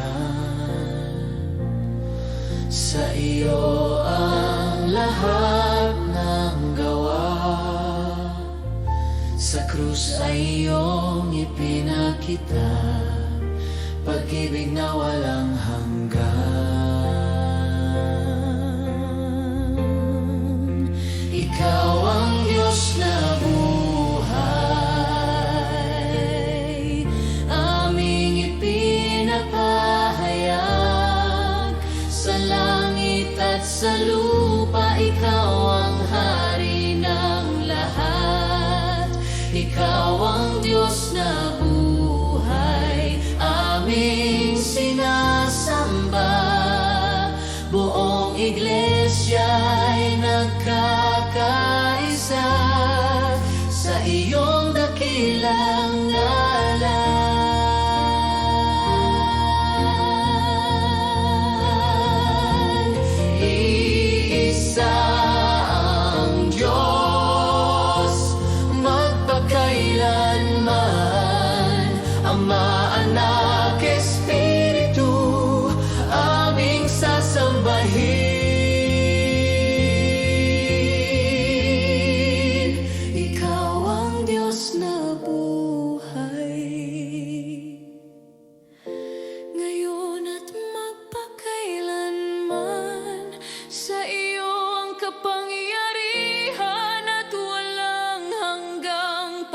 [SPEAKER 1] sa iyo ang lahat ng gawa. Sa krus ay iyong ipinakita, pag-ibig na walang hanggan. Ikaw ang Diyos na buhay, aming ipinapahayag. Sa langit at sa lupa, ikaw ang hari ng lahat. Ikaw ang Diyos na buhay, aming sinasamba.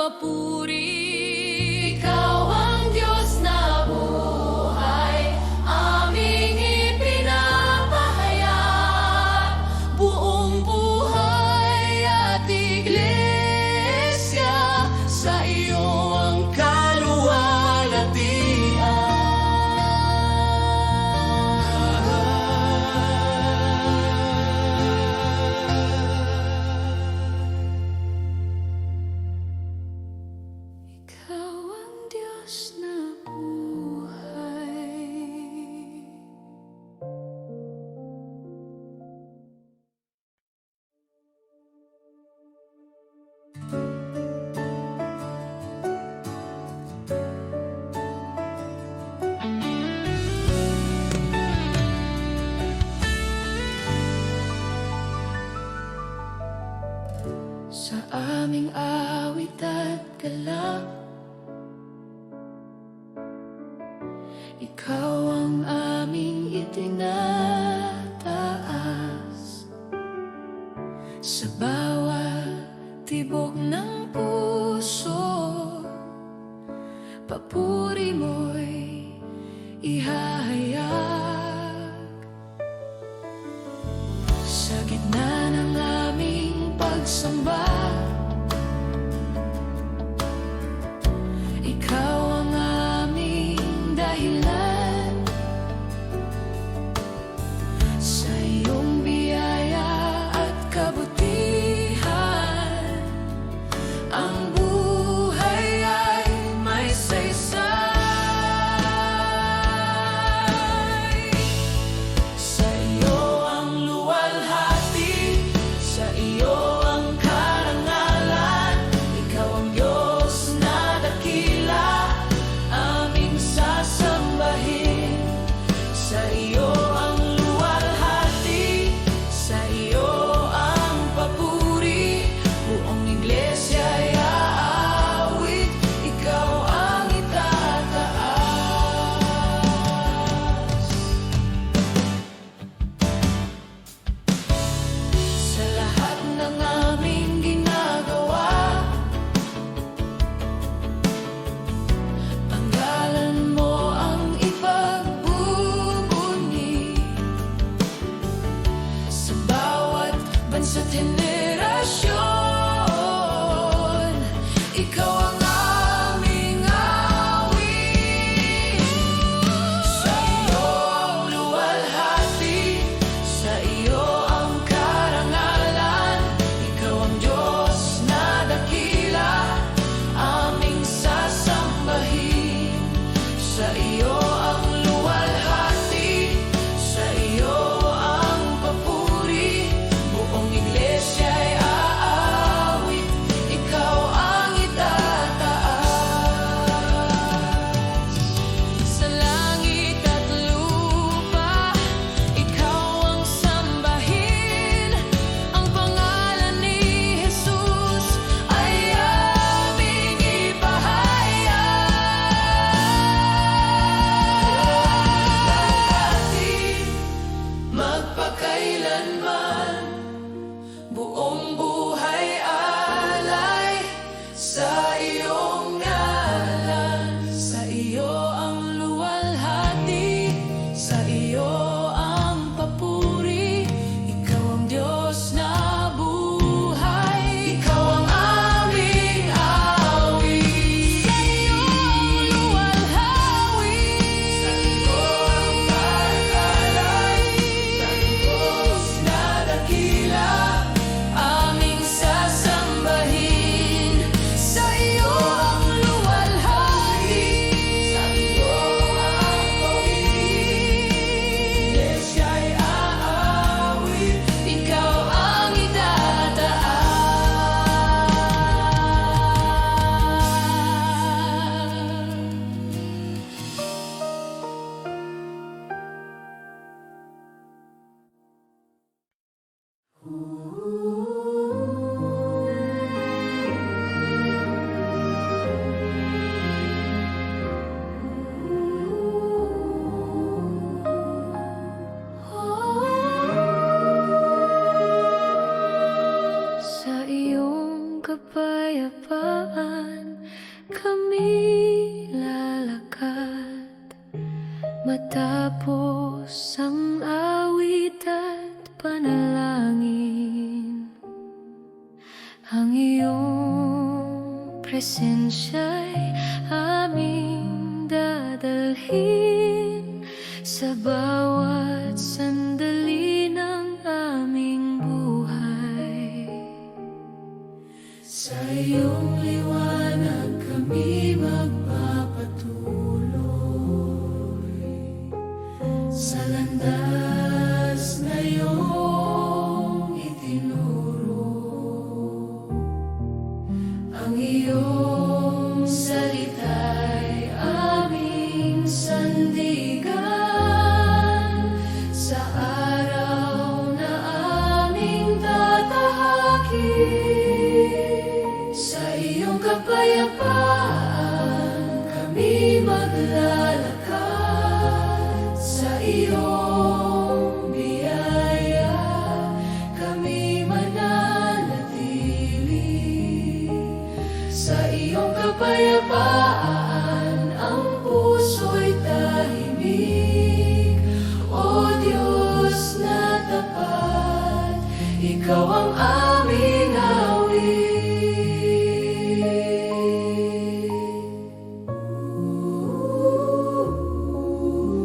[SPEAKER 2] papuri. Ikaw ang Diyos na buhay, aming ipinapahayag. Buong buhay at iglesia, sa iyo ang ikaw ang Diyos na buhay. Sa aming awit at galak, ikaw ang aming itinataas. Sa bawat tibok ng puso, papuri mo'y ihahayag. Sa gitna ng aming pagsamba, ikaw ang aming dahilan. Sa iyong biyaya at kabutihan, ang buhay ay may saysay. Sa iyo ang luwalhati, sa iyo ang karangalan. Ikaw ang Diyos na dakila, aming sasambahin. Sa iyo ang luwalhati, sa iyo ang papuri. Buong iglesia ay aawit, ikaw ang itataas. Sa lahat ng aming ginagawa, panggalan mo ang ipagbubunyi. Sa bawat bansa't henerasyon, ikaw ang aming awit. Sa iyo ang luwalhati, sa iyo ang karangalan. Ikaw ang Diyos na dakila, aming sasambahin. Sa iyo ang luwalhati, sa iyo ang papuri. Buong iglesia ay aawit, ikaw ang itataas. Sa langit at lupa, ikaw ang sambahin. Ang pangalan ni Jesus ay aming ipahayag. Magpakailanman, buong buhay alay sa iyong ngalan. Sa iyo ang luwalhati, sa iyo ang papuri. Ikaw ang Diyos na buhay, ikaw ang aming awit. Sa iyo ang luwalhawi, sa iyo ang pag-alay. Sa Diyos na dakila, aming sasambahin. Sa iyo ang luwalhati, sa iyo ang papuri. Iglesia ay aawit, ikaw ang itataas. Sa iyong kapayapaan, Ang iyong presensya'y aming dadalhin sa bawat sandali ng aming buhay. Sa iyong liwanag kami magpapatuloy sa landas na iyong itinuro. Ang iyong salita'y aming sandigan sa araw na aming tatahakin. Sa iyong kapayapaan kami maglalakad, sa iyong biyaya kami mananatili. Sa iyong kapayapaan ang puso'y tahimik. O Diyos na tapat, Ikaw ang aming awit.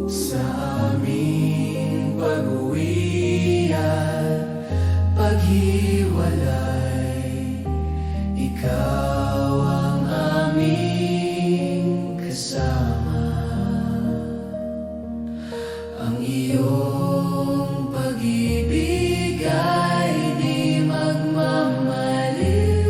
[SPEAKER 2] Sa aming pag-uwi at paghiwalay, Ikaw ang aming kasama. Ang iyong pag-ibig ay di magmamaliw,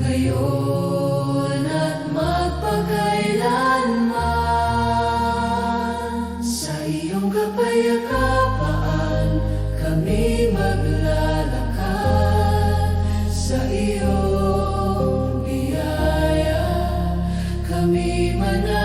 [SPEAKER 2] ngayon at magpakailanman. Sa iyong kapayapaan kami maglalakad, sa iyong biyaya kami mananatili.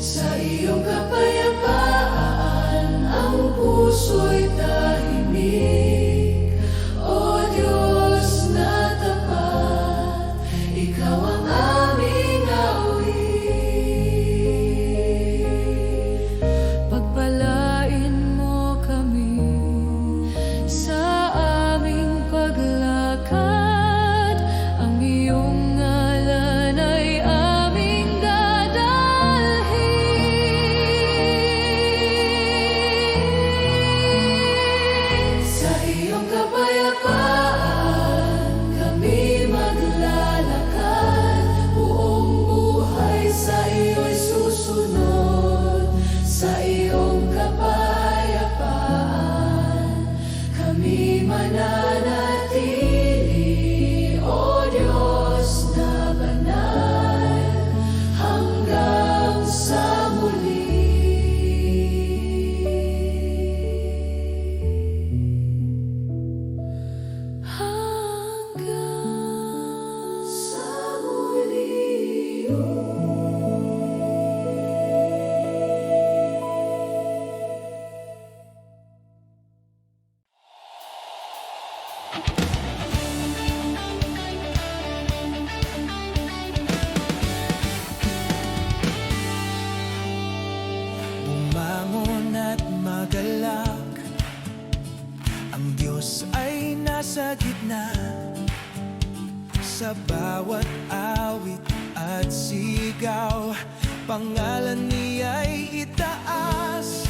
[SPEAKER 2] Sa iyong kapayapaan ang puso'y tahimik. O Diyos na tapat, Ikaw ang aming awit. Pagpalain mo kami sa aming paglakad, ang iyong ngalan ay aming dadalhin. Sa iyong kapayapaan kami maglalakad, buong buhay sa iyo'y susunod. Sa iyong kapayapaan kami mananatili. O Diyos na banal, hanggang sa muli. Hanggang sa muli.
[SPEAKER 4] Bumangon at magalak, ang Diyos ay nasa gitna. Sa bawat awit at sigaw, pangalan niya'y itaas.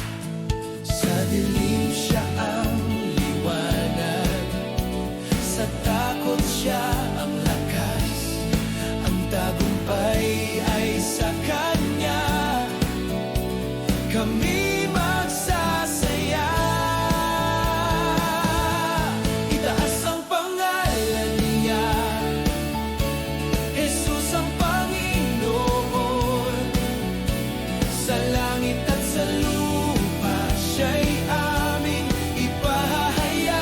[SPEAKER 4] Sa dilim siya ang liwanag, sa takot siya ang lakas. Ang tagumpay ay sa Kanya, kami magsasaya. Itaas ang pangalan niya, Jesus ang Panginoon. Sa langit at sa lupa siya'y aming ipahahayag.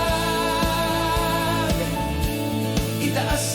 [SPEAKER 4] Itaas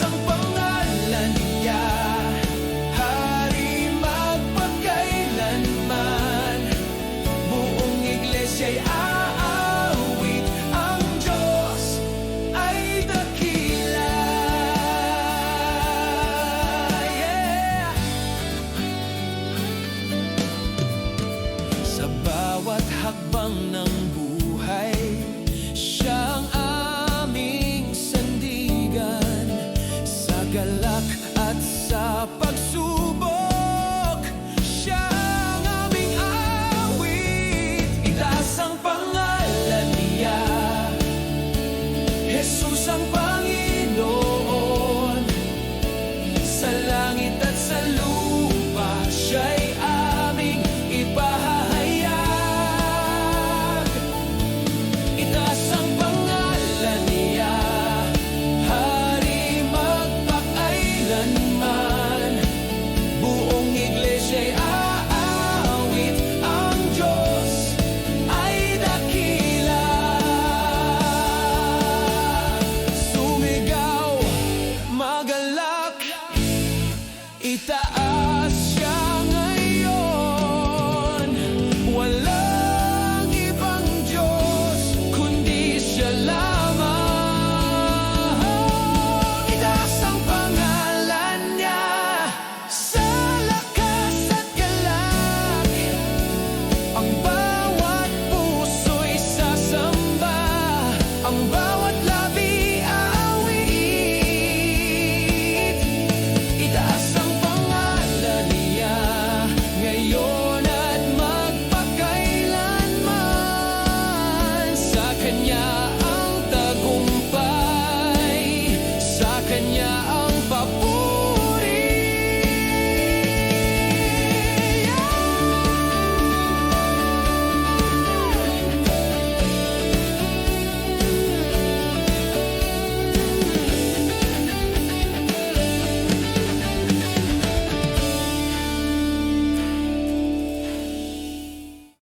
[SPEAKER 1] Kanya